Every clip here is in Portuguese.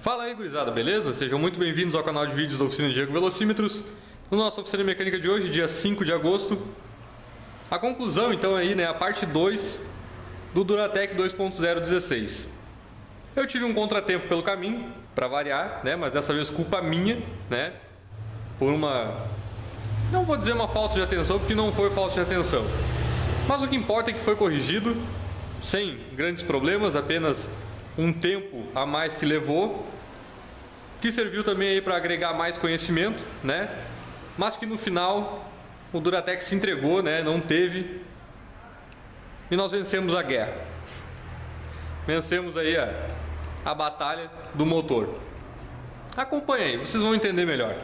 Fala aí, gurizada, beleza? Sejam muito bem-vindos ao canal de vídeos da Oficina Diego Velocímetros. No nosso oficina mecânica de hoje, dia 5 de agosto. A conclusão, então, aí, né, a parte 2 do Duratec 2.016. Eu tive um contratempo pelo caminho, para variar, né, mas dessa vez culpa minha, né, por uma... não vou dizer uma falta de atenção, porque não foi falta de atenção. Mas o que importa é que foi corrigido, sem grandes problemas, apenas um tempo a mais que levou, que serviu também aí para agregar mais conhecimento, né? Mas que no final o Duratec se entregou, né? Não teve, e nós vencemos a guerra. Vencemos aí a batalha do motor. Acompanhe aí, vocês vão entender melhor.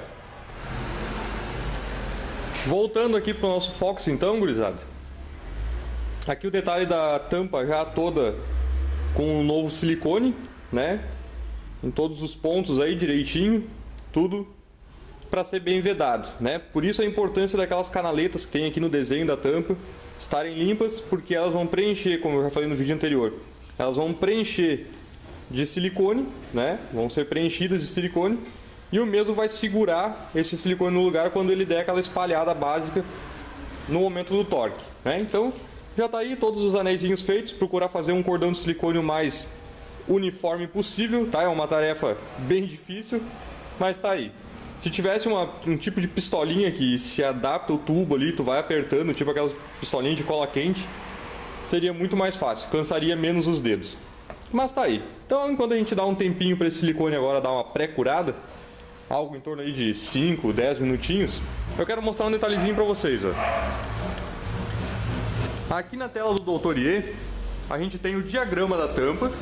Voltando aqui para o nosso Fox então, gurizada. Aqui o detalhe da tampa já toda com um novo silicone, né? Em todos os pontos aí direitinho, tudo para ser bem vedado, né? Por isso a importância daquelas canaletas que tem aqui no desenho da tampa estarem limpas, porque elas vão preencher, como eu já falei no vídeo anterior, elas vão preencher de silicone, né? Vão ser preenchidas de silicone, e o mesmo vai segurar esse silicone no lugar quando ele der aquela espalhada básica no momento do torque, né? Então já está aí todos os anéisinhos feitos. Procurar fazer um cordão de silicone o mais uniforme possível, tá? É uma tarefa bem difícil, mas está aí. Se tivesse um tipo de pistolinha que se adapta o tubo ali, tu vai apertando, tipo aquelas pistolinhas de cola quente, seria muito mais fácil, cansaria menos os dedos. Mas tá aí. Então, enquanto a gente dá um tempinho para esse silicone agora dar uma pré-curada, algo em torno aí de 5, 10 minutinhos, eu quero mostrar um detalhezinho para vocês, ó. Aqui na tela do Dr. Iê, a gente tem o diagrama da tampa,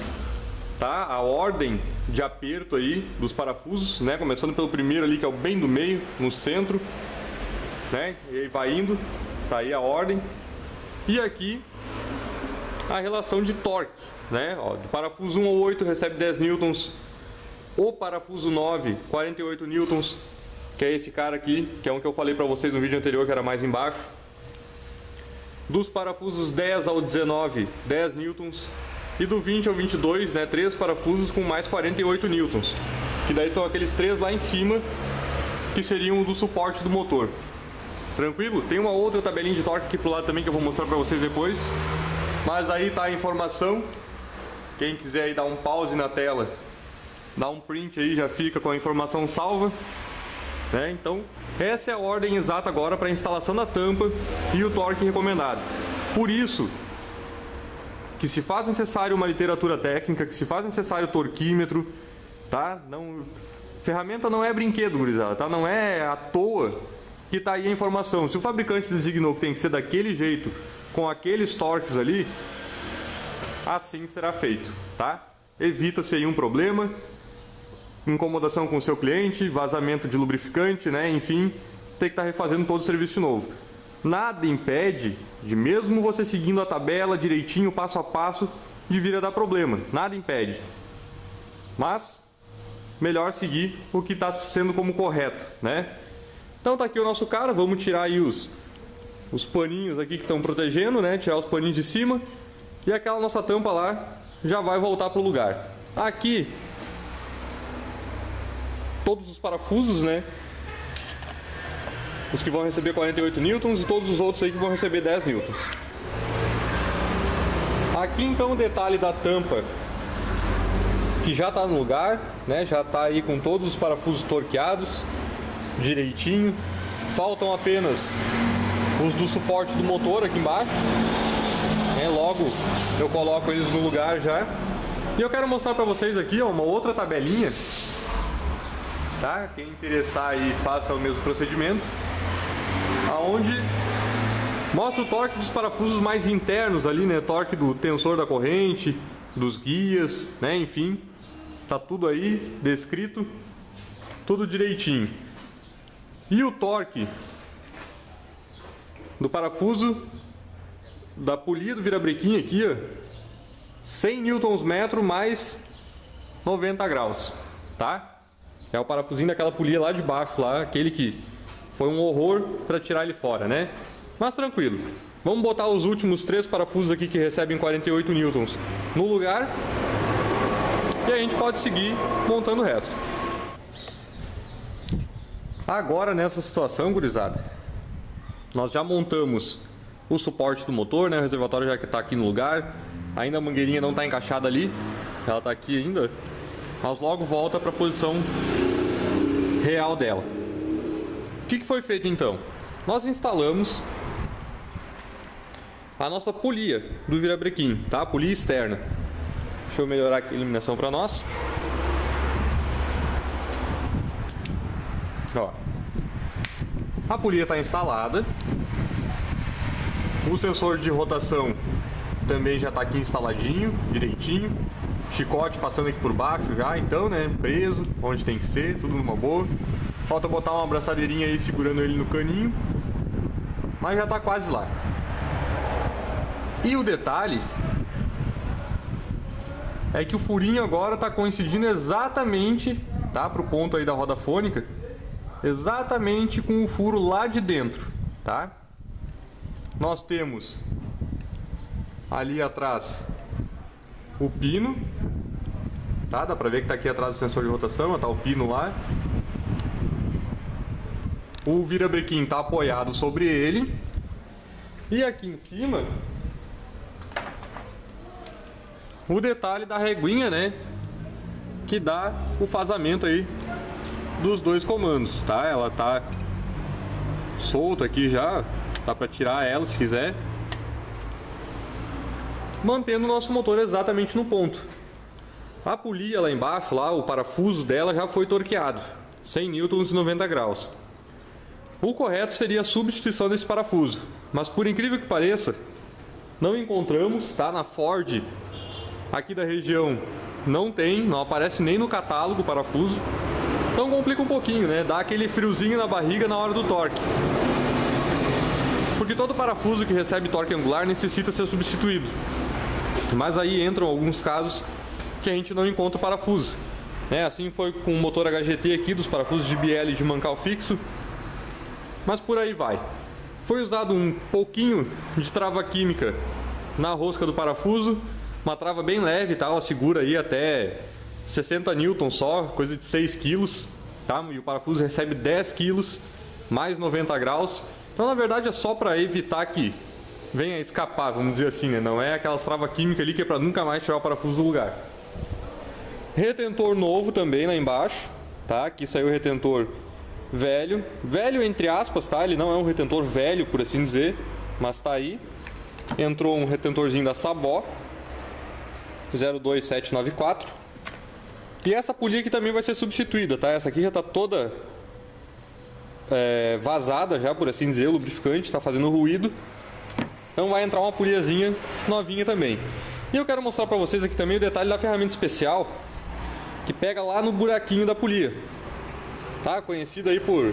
tá? A ordem de aperto aí dos parafusos, né? Começando pelo primeiro ali, que é o bem do meio, no centro, né? E aí vai indo, tá aí a ordem. E aqui a relação de torque, né? Ó, do parafuso 1 ao 8 recebe 10 newtons, o parafuso 9, 48 newtons, que é esse cara aqui, que é um que eu falei para vocês no vídeo anterior, que era mais embaixo. Dos parafusos 10 ao 19, 10 newtons. E do 20 ao 22, né, 3 parafusos com mais 48 newtons. Que daí são aqueles 3 lá em cima, que seriam do suporte do motor. Tranquilo? Tem uma outra tabelinha de torque aqui pro lado também, que eu vou mostrar para vocês depois. Mas aí tá a informação. Quem quiser aí dar um pause na tela, dá um print aí, já fica com a informação salva. Né? Então, essa é a ordem exata agora para a instalação da tampa e o torque recomendado. Por isso que se faz necessário uma literatura técnica, que se faz necessário torquímetro, tá? Não, ferramenta não é brinquedo, gurizada, tá? Não é à toa que está aí a informação. Se o fabricante designou que tem que ser daquele jeito, com aqueles torques ali, assim será feito, tá? Evita-se aí um problema, incomodação com o seu cliente, vazamento de lubrificante, né? Enfim, tem que estar refazendo todo o serviço de novo. Nada impede de, mesmo você seguindo a tabela direitinho, passo a passo, de vir a dar problema. Nada impede. Mas, melhor seguir o que está sendo como correto, né? Então tá aqui o nosso cara, vamos tirar aí os paninhos aqui que estão protegendo, né? Tirar os paninhos de cima. E aquela nossa tampa lá já vai voltar para o lugar. Aqui todos os parafusos, né? Os que vão receber 48 newtons e todos os outros aí que vão receber 10 newtons. Aqui então o detalhe da tampa, que já está no lugar, né? Já está aí com todos os parafusos torqueados direitinho. Faltam apenas os do suporte do motor aqui embaixo, né? Logo eu coloco eles no lugar já. E eu quero mostrar para vocês aqui, ó, uma outra tabelinha. Tá? Quem interessar aí, faça o mesmo procedimento, aonde mostra o torque dos parafusos mais internos ali, né? Torque do tensor da corrente, dos guias, né? Enfim, tá tudo aí descrito, tudo direitinho. E o torque do parafuso da polia do virabrequim aqui, ó, 100 Nm mais 90 graus, tá? É o parafusinho daquela polia lá de baixo, lá, aquele que foi um horror para tirar ele fora, né? Mas tranquilo. Vamos botar os últimos 3 parafusos aqui que recebem 48 newtons no lugar. e a gente pode seguir montando o resto. Agora nessa situação, gurizada, nós já montamos o suporte do motor, né? O reservatório já está aqui no lugar, ainda a mangueirinha não está encaixada ali, ela está aqui ainda, mas logo volta para a posição real dela. O que foi feito então? Nós instalamos a nossa polia do virabrequim, tá? A polia externa. Deixa eu melhorar aqui a iluminação para nós. Ó, a polia está instalada. O sensor de rotação também já está aqui instaladinho, direitinho. Chicote passando aqui por baixo já, então, né? Preso, onde tem que ser, tudo numa boa. Falta botar uma abraçadeirinha aí segurando ele no caninho. Mas já está quase lá. E o detalhe é que o furinho agora está coincidindo exatamente, tá? Pro ponto aí da roda fônica, exatamente com o furo lá de dentro, tá? Nós temos ali atrás o pino, tá? Dá pra ver que tá aqui atrás do sensor de rotação, tá o pino lá. O virabrequim tá apoiado sobre ele. E aqui em cima, o detalhe da reguinha, né? Que dá o fasamento aí dos dois comandos, tá? Ela tá solta aqui já, dá pra tirar ela se quiser. Mantendo o nosso motor exatamente no ponto. A polia lá embaixo, lá, o parafuso dela já foi torqueado, 100 newtons e 90 graus. O correto seria a substituição desse parafuso, mas por incrível que pareça, não encontramos, tá? Na Ford aqui da região não tem, não aparece nem no catálogo o parafuso. Então complica um pouquinho, né? Dá aquele friozinho na barriga na hora do torque. Porque todo parafuso que recebe torque angular necessita ser substituído. Mas aí entram alguns casos que a gente não encontra o parafuso. Assim foi com o motor HGT aqui, dos parafusos de biela e de mancal fixo. Mas por aí vai. Foi usado um pouquinho de trava química na rosca do parafuso. Uma trava bem leve, tá? Ela segura aí até 60 newtons só, coisa de 6 quilos, tá? E o parafuso recebe 10 quilos, mais 90 graus. Então, na verdade, é só para evitar que venha escapar, vamos dizer assim, né? Não é aquelas travas químicas ali que é para nunca mais tirar o parafuso do lugar. Retentor novo também lá embaixo, tá? Aqui saiu o retentor velho. Velho entre aspas, tá? Ele não é um retentor velho, por assim dizer, mas tá aí. Entrou um retentorzinho da Sabó 02794. E essa polia aqui também vai ser substituída, tá? Essa aqui já está toda vazada já, por assim dizer, o lubrificante está fazendo ruído. Então vai entrar uma poliazinha novinha também. E eu quero mostrar para vocês aqui também o detalhe da ferramenta especial que pega lá no buraquinho da polia, tá? Conhecido aí por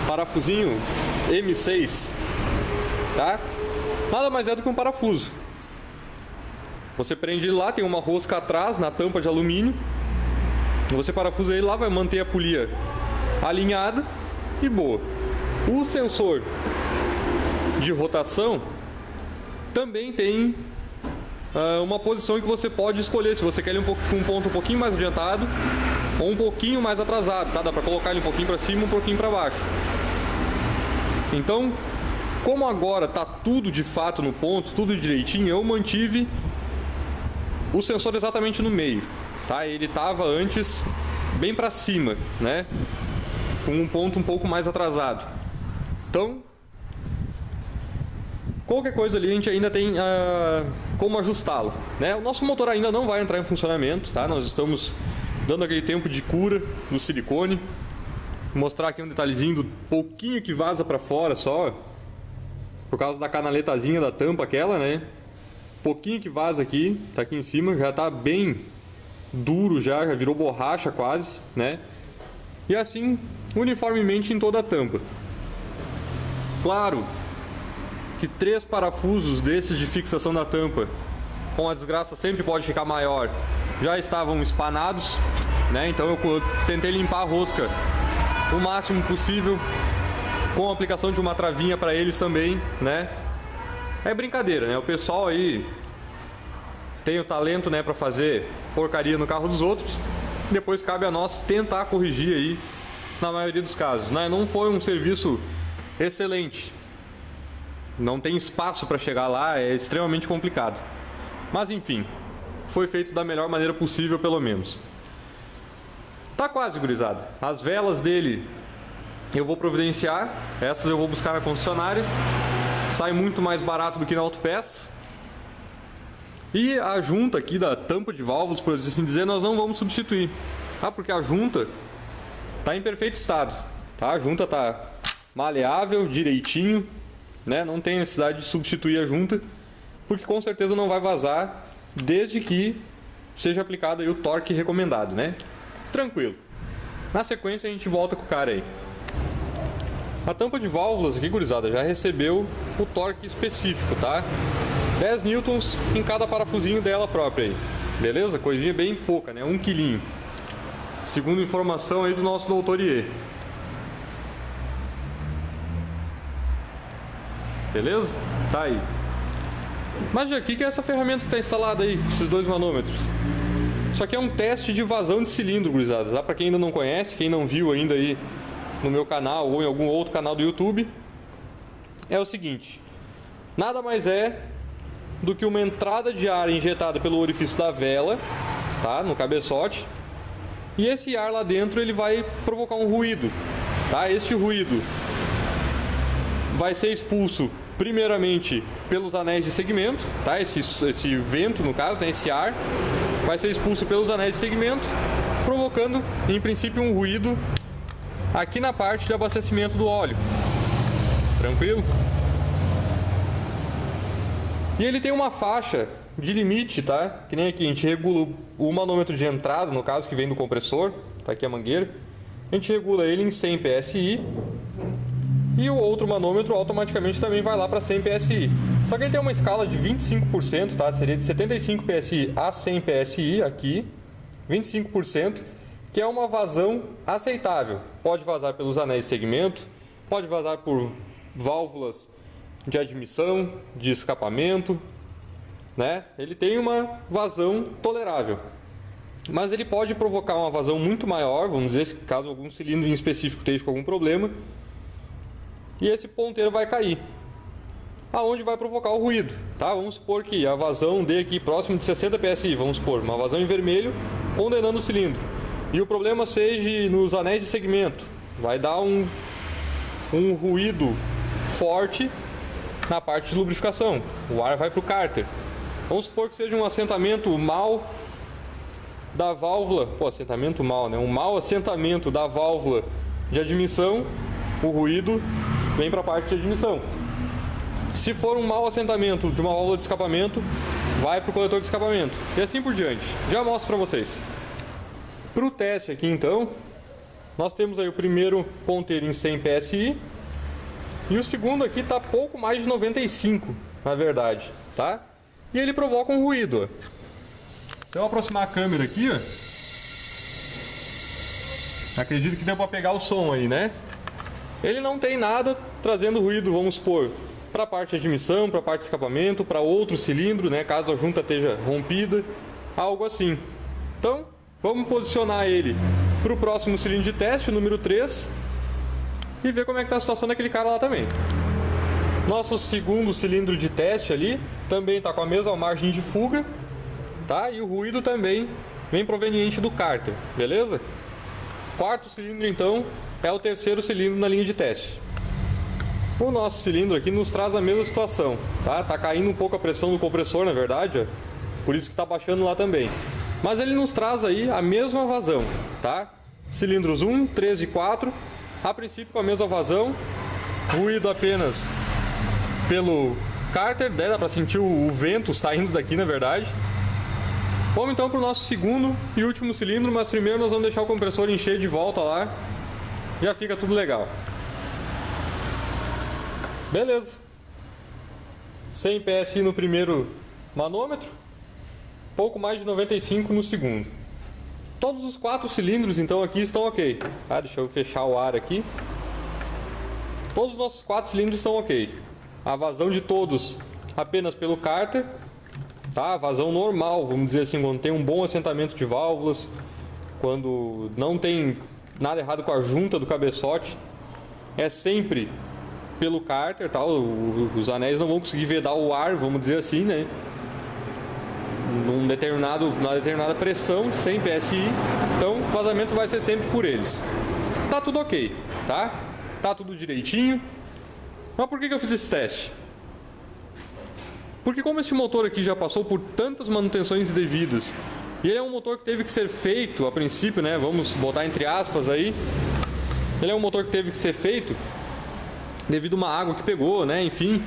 parafusinho M6, tá? Nada mais é do que um parafuso. Você prende ele lá, tem uma rosca atrás na tampa de alumínio. Você parafusa ele lá, vai manter a polia alinhada e boa. O sensor de rotação também tem uma posição que você pode escolher se você quer ele com um ponto um pouquinho mais adiantado ou um pouquinho mais atrasado, tá? Dá para colocar ele um pouquinho para cima, um pouquinho para baixo. Então, como agora tá tudo de fato no ponto, tudo direitinho, eu mantive o sensor exatamente no meio, tá? Ele estava antes bem para cima, né? Com um ponto um pouco mais atrasado. Então, qualquer coisa ali a gente ainda tem como ajustá-lo, né? O nosso motor ainda não vai entrar em funcionamento, tá? Nós estamos dando aquele tempo de cura do silicone. Vou mostrar aqui um detalhezinho do pouquinho que vaza para fora só, por causa da canaletazinha da tampa aquela, né? Pouquinho que vaza aqui, tá aqui em cima, já tá bem duro já virou borracha quase, né? E assim, uniformemente em toda a tampa. Claro que 3 parafusos desses de fixação da tampa, com a desgraça sempre pode ficar maior, já estavam espanados, né? Então eu tentei limpar a rosca o máximo possível, com a aplicação de uma travinha para eles também, né? É brincadeira, né? O pessoal aí tem o talento, né, para fazer porcaria no carro dos outros. Depois cabe a nós tentar corrigir aí na maioria dos casos, né? Não foi um serviço excelente, não tem espaço para chegar lá, é extremamente complicado. Mas enfim, foi feito da melhor maneira possível, pelo menos. Tá quase, gurizada. As velas dele eu vou providenciar, essas eu vou buscar na concessionária. Sai muito mais barato do que na Autopeças. E a junta aqui da tampa de válvulas, por assim dizer, nós não vamos substituir, tá? Porque a junta tá em perfeito estado, tá? A junta tá maleável, direitinho, né? Não tem necessidade de substituir a junta, porque com certeza não vai vazar, desde que seja aplicado aí o torque recomendado, né? Tranquilo. Na sequência a gente volta com o cara aí. A tampa de válvulas aqui, gurizada, já recebeu o torque específico, tá? 10 newtons em cada parafusinho dela própria aí. Beleza? Coisinha bem pouca, né? 1 quilinho. Segundo informação aí do nosso doutor IE. Beleza? Tá aí. Mas já aqui que é essa ferramenta que está instalada aí, esses 2 manômetros. Isso aqui é um teste de vazão de cilindro, gurizada, tá? Para quem ainda não conhece, quem não viu ainda aí no meu canal ou em algum outro canal do YouTube, é o seguinte: nada mais é do que uma entrada de ar injetada pelo orifício da vela, tá? No cabeçote. E esse ar lá dentro ele vai provocar um ruído, tá? Este ruído vai ser expulso primeiramente pelos anéis de segmento, tá? Esse vento, no caso, né? Esse ar vai ser expulso pelos anéis de segmento, provocando em princípio um ruído aqui na parte de abastecimento do óleo. Tranquilo? E ele tem uma faixa de limite, tá? Que nem aqui, a gente regula o manômetro de entrada, no caso, que vem do compressor, tá aqui a mangueira. A gente regula ele em 100 PSI. E o outro manômetro automaticamente também vai lá para 100 PSI. Só que ele tem uma escala de 25%, tá? Seria de 75 PSI a 100 PSI aqui. 25%, que é uma vazão aceitável. Pode vazar pelos anéis de segmento, pode vazar por válvulas de admissão, de escapamento, né? Ele tem uma vazão tolerável. Mas ele pode provocar uma vazão muito maior, vamos dizer, caso algum cilindro em específico esteja com algum problema. E esse ponteiro vai cair, aonde vai provocar o ruído, tá? Vamos supor que a vazão dê aqui próximo de 60 PSI, vamos supor, uma vazão em vermelho condenando o cilindro. E o problema seja nos anéis de segmento, vai dar um ruído forte na parte de lubrificação, o ar vai para o cárter. Vamos supor que seja um assentamento mal da válvula, assentamento mal, né? Um mau assentamento da válvula de admissão, o ruído vem para a parte de admissão. Se for um mau assentamento de uma válvula de escapamento, vai para o coletor de escapamento. E assim por diante. Já mostro para vocês. Para o teste aqui então, nós temos aí o primeiro ponteiro em 100 PSI. E o segundo aqui está pouco mais de 95, na verdade, tá? E ele provoca um ruído, ó. Se eu aproximar a câmera aqui, ó, acredito que deu para pegar o som aí, né? Ele não tem nada trazendo ruído, vamos supor, para a parte de admissão, para a parte de escapamento, para outro cilindro, né? Caso a junta esteja rompida, algo assim. Então, vamos posicionar ele para o próximo cilindro de teste, o número 3, e ver como é que está a situação daquele cara lá também. Nosso segundo cilindro de teste ali também está com a mesma margem de fuga, tá? E o ruído também vem proveniente do cárter, beleza? Quarto cilindro então é o terceiro cilindro na linha de teste. O nosso cilindro aqui nos traz a mesma situação, tá? Tá caindo um pouco a pressão do compressor, na verdade, ó. Por isso que está baixando lá também. Mas ele nos traz aí a mesma vazão, tá? Cilindros 1, 3 e 4, a princípio com a mesma vazão, ruído apenas pelo cárter, né? Dá para sentir o vento saindo daqui, na verdade. Vamos então para o nosso segundo e último cilindro, mas primeiro nós vamos deixar o compressor encher de volta lá. Já fica tudo legal. Beleza. 100 PSI no primeiro manômetro, pouco mais de 95 no segundo. Todos os 4 cilindros então aqui estão ok. Ah, deixa eu fechar o ar aqui. Todos os nossos 4 cilindros estão ok. A vazão de todos apenas pelo cárter. tá? Vazão normal, vamos dizer assim, quando tem um bom assentamento de válvulas, quando não tem nada errado com a junta do cabeçote, é sempre pelo cárter, tá? Os anéis não vão conseguir vedar o ar, vamos dizer assim, né? Numa determinada pressão, sem PSI, então o vazamento vai ser sempre por eles. Tá tudo ok, tá? Tá tudo direitinho. Mas por que eu fiz esse teste? Porque como esse motor aqui já passou por tantas manutenções indevidas, e ele é um motor que teve que ser feito, a princípio, né? Vamos botar entre aspas aí. Ele é um motor que teve que ser feito devido a uma água que pegou, né? Enfim,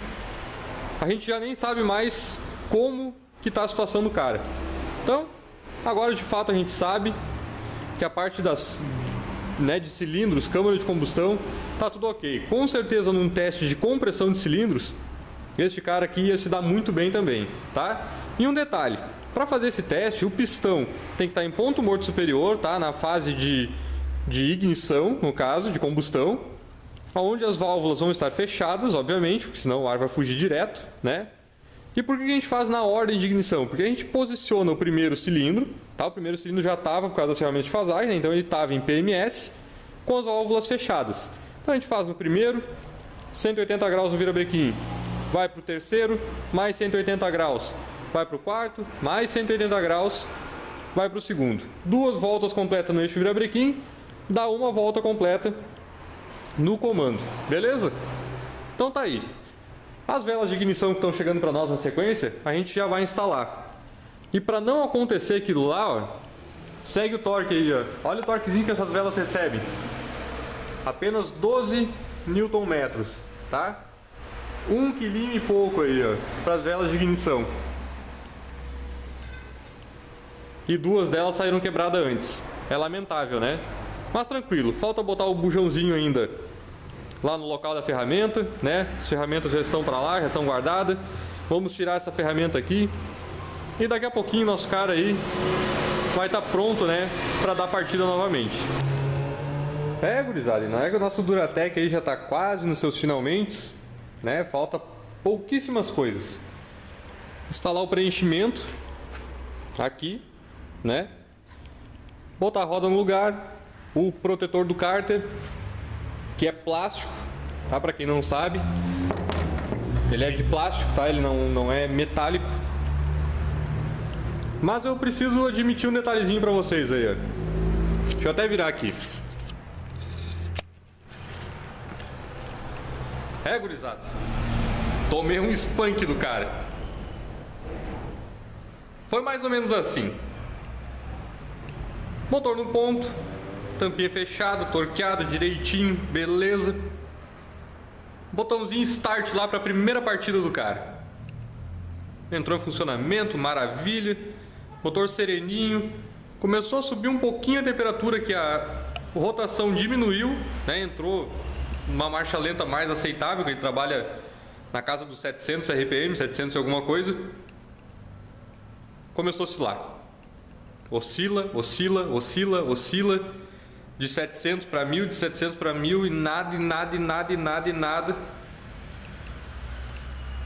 a gente já nem sabe mais como que está a situação do cara. Então, agora de fato a gente sabe que a parte das, né, de cilindros, câmara de combustão, tá tudo ok. Com certeza num teste de compressão de cilindros, este cara aqui ia se dar muito bem também, tá? E um detalhe, para fazer esse teste, o pistão tem que estar em ponto morto superior, tá? Na fase de ignição, no caso, de combustão, onde as válvulas vão estar fechadas, obviamente, porque senão o ar vai fugir direto, né? E por que a gente faz na ordem de ignição? Porque a gente posiciona o primeiro cilindro, tá? O primeiro cilindro já estava por causa das ferramentas de fasagem, né? Então ele estava em PMS com as válvulas fechadas. Então a gente faz no primeiro, 180 graus no virabrequim, vai para o terceiro, mais 180 graus, vai para o quarto, mais 180 graus, vai para o segundo. 2 voltas completas no eixo virabrequim, dá uma volta completa no comando, beleza? Então tá aí. As velas de ignição que estão chegando para nós na sequência, a gente já vai instalar. E para não acontecer aquilo lá, ó, segue o torque aí, ó. Olha o torquezinho que essas velas recebem. Apenas 12 Nm, tá? 1 kg e pouco aí, ó, para as velas de ignição. E 2 delas saíram quebradas antes. É lamentável, né? Mas tranquilo, falta botar o bujãozinho ainda lá no local da ferramenta, né? As ferramentas já estão para lá, já estão guardadas. Vamos tirar essa ferramenta aqui e daqui a pouquinho nosso cara aí vai estar pronto, né, para dar partida novamente. Gurizada, não é que o nosso Duratec aí já está quase nos seus finalmente, né? Falta pouquíssimas coisas. Instalar o preenchimento aqui, né? Botar a roda no lugar, o protetor do cárter, que é plástico, tá? Para quem não sabe, ele é de plástico, tá? Ele não é metálico. Mas eu preciso admitir um detalhezinho para vocês aí, ó. Deixa eu até virar aqui. Gurizada, tomei um spank do cara. Foi mais ou menos assim. Motor no ponto, tampinha fechada, torqueado direitinho, beleza. Botãozinho start lá para a primeira partida do cara. Entrou em funcionamento, maravilha. Motor sereninho. Começou a subir um pouquinho a temperatura, que a rotação diminuiu, né? Entrou uma marcha lenta mais aceitável, que ele trabalha na casa dos 700 RPM, 700 e alguma coisa. Começou a oscilar. Oscila, oscila, oscila, oscila. De 700 para 1000, de 700 para 1000 e nada, e nada, e nada, e nada, e nada.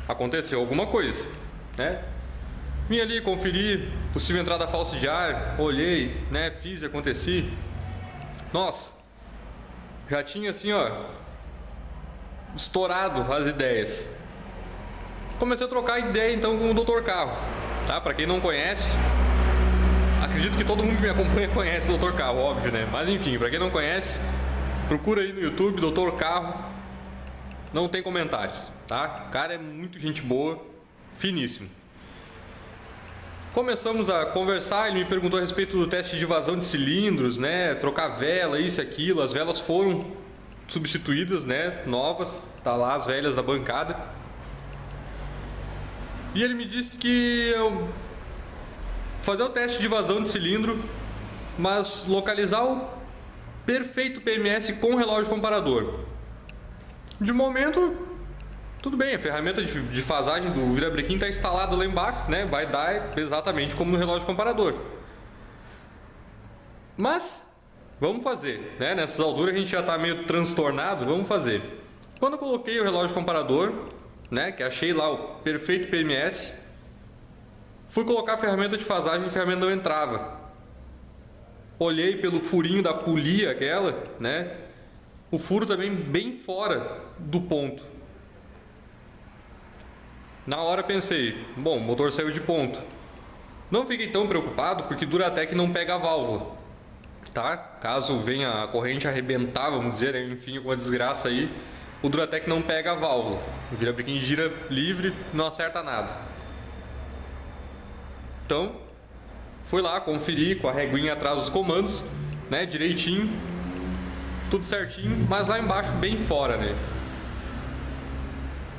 Aconteceu alguma coisa, né? Vim ali conferir possível entrada falsa de ar, olhei, né? Fiz e aconteci. Nossa, já tinha assim, ó, estourado as ideias. Comecei a trocar ideia então com o Dr. Carro, tá? Para quem não conhece, acredito que todo mundo que me acompanha conhece o Dr. Carro, óbvio, né? Mas enfim, para quem não conhece, procura aí no YouTube, Dr. Carro. Não tem comentários, tá? O cara é muito gente boa, finíssimo. Começamos a conversar, ele me perguntou a respeito do teste de vazão de cilindros, né? Trocar vela, isso e aquilo. As velas foram substituídas, né? Novas, tá lá as velhas da bancada. E ele me disse que eu fazer o teste de vazão de cilindro, mas localizar o perfeito PMS com relógio comparador. De momento, tudo bem, a ferramenta de fasagem do virabrequim está instalada lá embaixo, né? Vai dar exatamente como no relógio comparador. Mas vamos fazer, né? Nessas alturas a gente já está meio transtornado, vamos fazer. Quando eu coloquei o relógio comparador, né, que achei lá o perfeito PMS, Fui colocar a ferramenta de fasagem e a ferramenta não entrava. Olhei pelo furinho da polia aquela, né? O furo também bem fora do ponto. Na hora pensei, bom, o motor saiu de ponto. Não fiquei tão preocupado porque Duratec não pega a válvula, tá? Caso venha a corrente arrebentar, vamos dizer, enfim, alguma desgraça aí, o Duratec não pega a válvula. O virabrequim gira livre, não acerta nada. Então, fui lá, conferi com a reguinha atrás dos comandos, né, direitinho, tudo certinho, mas lá embaixo bem fora, né?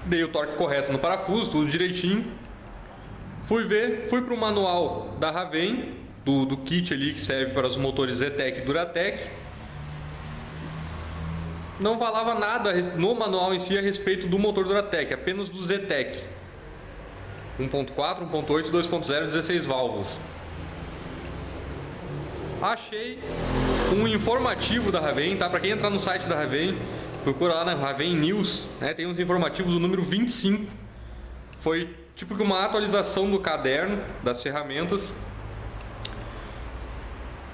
Dei o torque correto no parafuso, tudo direitinho. Fui para o manual da Raven, do kit ali que serve para os motores Zetec e Duratec. Não falava nada no manual em si a respeito do motor Duratec, apenas do Zetec. 1.4, 1.8, 2.0, 16 válvulas. Achei um informativo da Raven, tá? Para quem entrar no site da Raven, procura lá na Raven News, né? Tem uns informativos do número 25. Foi tipo que uma atualização do caderno das ferramentas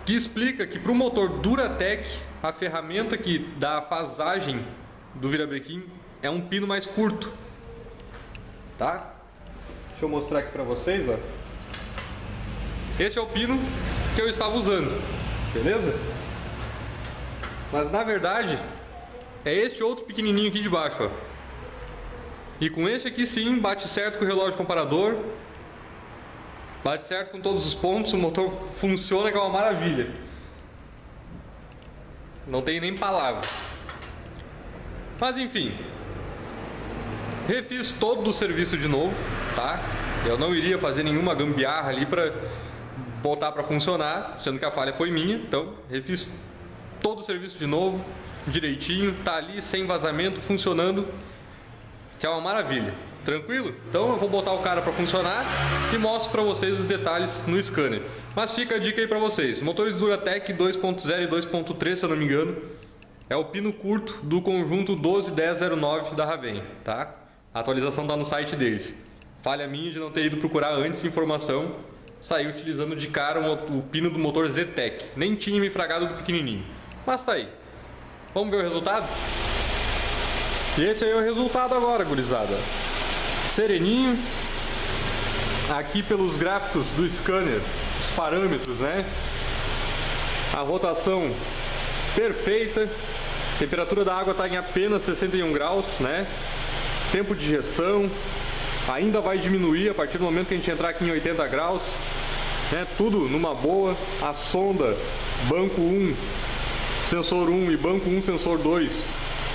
que explica que para o motor Duratec, a ferramenta que dá a fasagem do virabrequim é um pino mais curto, tá? Deixa eu mostrar aqui para vocês, ó. Esse é o pino que eu estava usando, beleza? Mas na verdade é esse outro pequenininho aqui de baixo, ó. E com esse aqui sim, bate certo com o relógio comparador, bate certo com todos os pontos, o motor funciona que é uma maravilha. Não tem nem palavras. Mas enfim, refiz todo o serviço de novo, tá? Eu não iria fazer nenhuma gambiarra ali para botar para funcionar, sendo que a falha foi minha. Então refiz todo o serviço de novo, direitinho, tá ali sem vazamento, funcionando, que é uma maravilha. Tranquilo? Então eu vou botar o cara para funcionar e mostro para vocês os detalhes no scanner. Mas fica a dica aí para vocês. Motores Duratec 2.0 e 2.3, se eu não me engano, é o pino curto do conjunto 121009 da Raven, tá? A atualização está no site deles. Falha minha de não ter ido procurar antes informação. Saí utilizando de cara o pino do motor Zetec. Nem tinha me fragado do pequenininho. Mas tá aí. Vamos ver o resultado? E esse aí é o resultado agora, gurizada. Sereninho. Aqui pelos gráficos do scanner, os parâmetros, né? A rotação perfeita. Temperatura da água está em apenas 61 graus, né? Tempo de injeção ainda vai diminuir a partir do momento que a gente entrar aqui em 80 graus, né? Tudo numa boa. A sonda banco 1, sensor 1 e banco 1, sensor 2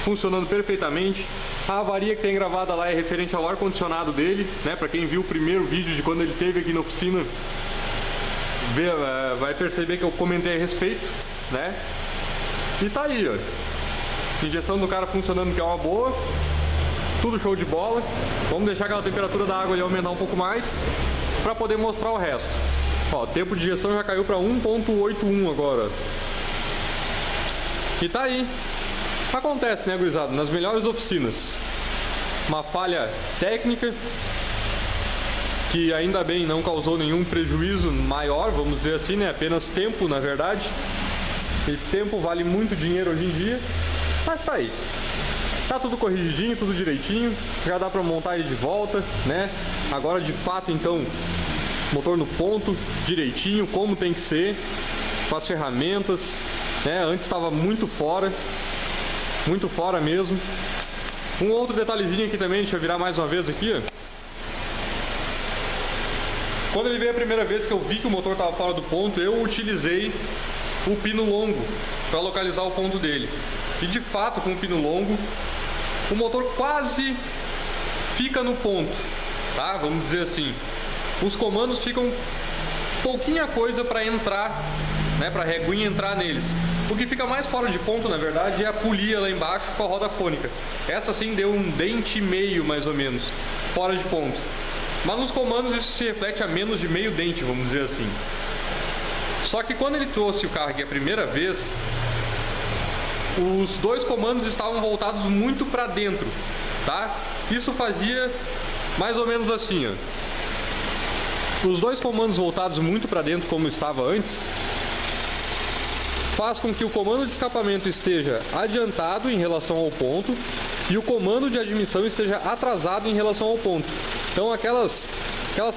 funcionando perfeitamente. A avaria que tem gravada lá é referente ao ar-condicionado dele, né? Para quem viu o primeiro vídeo de quando ele esteve aqui na oficina, vai perceber que eu comentei a respeito, né? E tá aí, ó. Injeção do cara funcionando, que é uma boa. Tudo show de bola. Vamos deixar aquela temperatura da água ali aumentar um pouco mais para poder mostrar o resto. Ó, o tempo de injeção já caiu para 1.81 agora. E tá aí. Acontece, né, gurizada? Nas melhores oficinas. Uma falha técnica que ainda bem não causou nenhum prejuízo maior, vamos dizer assim, né? Apenas tempo, na verdade. E tempo vale muito dinheiro hoje em dia. Mas tá aí. Tá tudo corrigidinho, tudo direitinho. Já dá pra montar ele de volta, né? Agora de fato, então, motor no ponto, direitinho, como tem que ser, com as ferramentas, né? Antes estava muito fora mesmo. Um outro detalhezinho aqui também, deixa eu virar mais uma vez aqui, ó. Quando ele veio a primeira vez que eu vi que o motor estava fora do ponto, eu utilizei o pino longo para localizar o ponto dele. E de fato, com o pino longo, o motor quase fica no ponto, tá? Vamos dizer assim. Os comandos ficam pouquinha coisa para entrar, né? Para a reguinha entrar neles. O que fica mais fora de ponto, na verdade, é a polia lá embaixo com a roda fônica. Essa sim deu um dente e meio, mais ou menos, fora de ponto. Mas nos comandos isso se reflete a menos de meio dente, vamos dizer assim. Só que quando ele trouxe o carro aqui a primeira vez, os dois comandos estavam voltados muito para dentro, tá? Isso fazia mais ou menos assim, ó. os dois comandos voltados muito para dentro como estava antes, faz com que o comando de escapamento esteja adiantado em relação ao ponto e o comando de admissão esteja atrasado em relação ao ponto. Então aquelas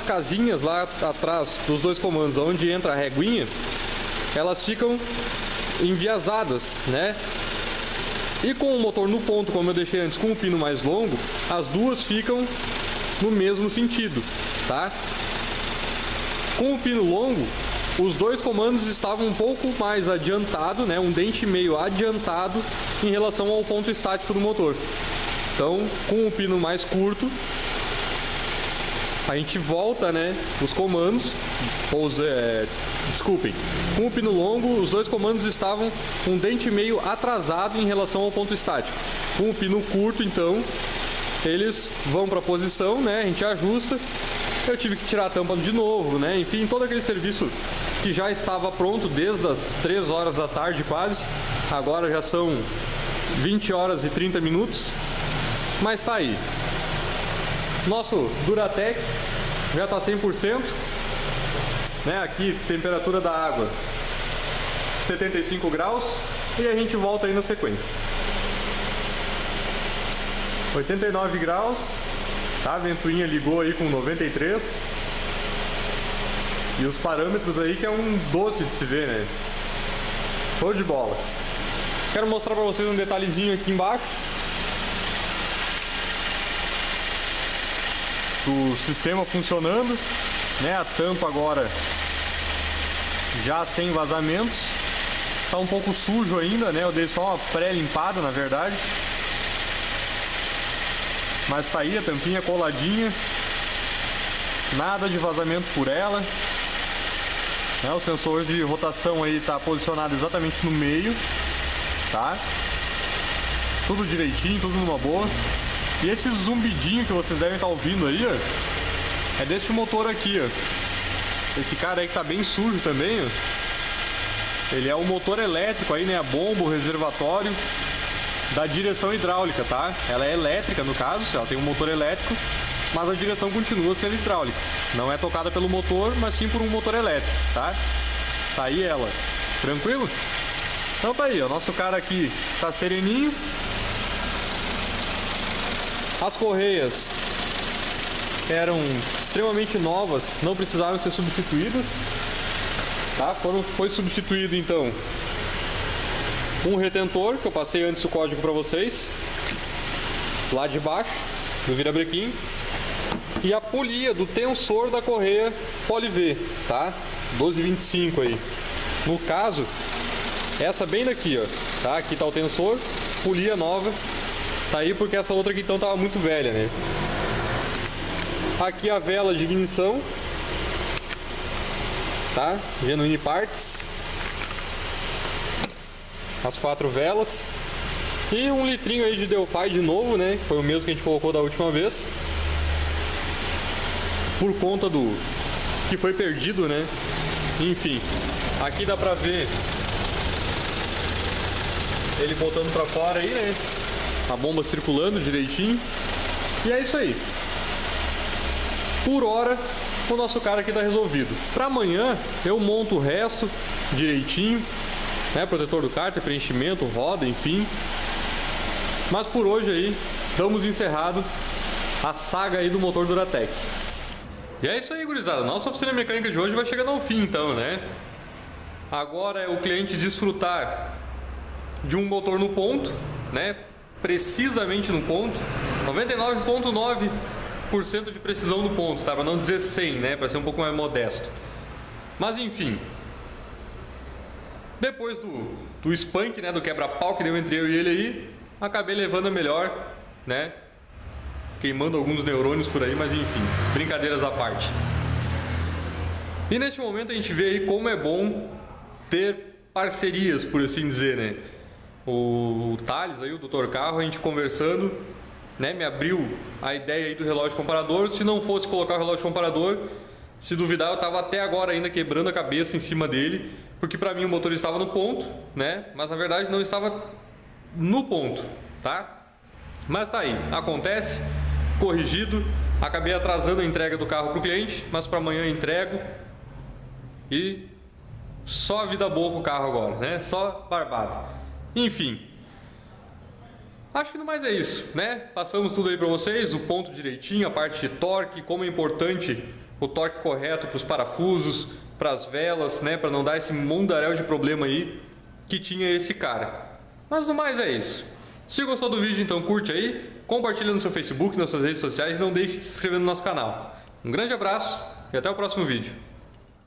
casinhas lá atrás dos dois comandos, onde entra a reguinha, elas ficam enviesadas, né? E com o motor no ponto, como eu deixei antes, com o pino mais longo, as duas ficam no mesmo sentido, tá? Com o pino longo, os dois comandos estavam um pouco mais adiantado, né? Um dente meio adiantado em relação ao ponto estático do motor. Então, com o pino mais curto, a gente volta, né, os comandos, desculpem, com o pino longo, os dois comandos estavam um dente meio atrasado em relação ao ponto estático. Com o pino curto, então, eles vão para a posição, né, a gente ajusta. Eu tive que tirar a tampa de novo, né, enfim, todo aquele serviço que já estava pronto desde as 3 horas da tarde quase. Agora já são 20 horas e 30 minutos, mas tá aí. Nosso Duratec já está 100%, né? Aqui temperatura da água 75 graus e a gente volta aí na sequência. 89 graus, tá? A ventoinha ligou aí com 93 e os parâmetros aí que é um doce de se ver, né? Show de bola. Quero mostrar para vocês um detalhezinho aqui embaixo do sistema funcionando, né? A tampa agora já sem vazamentos, tá um pouco sujo ainda, né? Eu dei só uma pré-limpada, na verdade, mas tá aí a tampinha coladinha, nada de vazamento por ela, né? O sensor de rotação aí tá posicionado exatamente no meio, tá? Tudo direitinho, tudo numa boa. E esse zumbidinho que vocês devem estar ouvindo aí, ó, é desse motor aqui, ó. Esse cara aí que tá bem sujo também, ó. Ele é o motor elétrico aí, né? A bomba, o reservatório da direção hidráulica, tá? Ela é elétrica no caso, ela tem um motor elétrico, mas a direção continua sendo hidráulica. Não é tocada pelo motor, mas sim por um motor elétrico, tá? Tá aí ela. Tranquilo? Então tá aí, ó. Nosso cara aqui tá sereninho. As correias eram extremamente novas, não precisaram ser substituídas, tá? Foi substituído então um retentor, que eu passei antes o código para vocês, lá de baixo do virabrequim, e a polia do tensor da correia Poli-V, tá? 1225 aí. No caso, essa bem daqui, ó, tá? Aqui tá o tensor, polia nova. Tá aí porque essa outra aqui então tava muito velha, né? Aqui a vela de ignição, tá? Genuine Parts. As 4 velas. E um litrinho aí de Delphi de novo, né? Foi o mesmo que a gente colocou da última vez. Por conta do que foi perdido, né? Enfim, aqui dá pra ver ele botando pra fora aí, né? A bomba circulando direitinho. E é isso aí. Por hora, o nosso cara aqui tá resolvido. Para amanhã, eu monto o resto direitinho, né? Protetor do cárter, preenchimento, roda, enfim. Mas por hoje aí, damos encerrado a saga aí do motor Duratec. E é isso aí, gurizada. Nossa oficina mecânica de hoje vai chegando ao fim, então, né? Agora é o cliente desfrutar de um motor no ponto, né? Precisamente no ponto, 99,9% de precisão no ponto, tá? Para não dizer 100, né? Para ser um pouco mais modesto. Mas enfim, depois do spunk, né? Do quebra-pau que deu entre eu e ele aí, acabei levando a melhor, né? Queimando alguns neurônios por aí, mas enfim, brincadeiras à parte. E neste momento a gente vê aí como é bom ter parcerias, por assim dizer, né? O Thales aí, o Dr. Carro, a gente conversando, né, me abriu a ideia aí do relógio comparador. Se não fosse colocar o relógio comparador, se duvidar, eu estava até agora ainda quebrando a cabeça em cima dele, porque para mim o motor estava no ponto, né, mas na verdade não estava no ponto, tá? Mas tá aí, acontece, corrigido, Acabei atrasando a entrega do carro para o cliente, mas para amanhã eu entrego. E só vida boa com o carro agora, né? Só barbada. Enfim. Acho que no mais é isso, né? Passamos tudo aí para vocês, o ponto direitinho, a parte de torque, como é importante o torque correto para os parafusos, para as velas, né? Para não dar esse mundaréu de problema aí que tinha esse cara. Mas no mais é isso. Se gostou do vídeo, então curte aí, compartilha no seu Facebook, nas suas redes sociais e não deixe de se inscrever no nosso canal. Um grande abraço e até o próximo vídeo.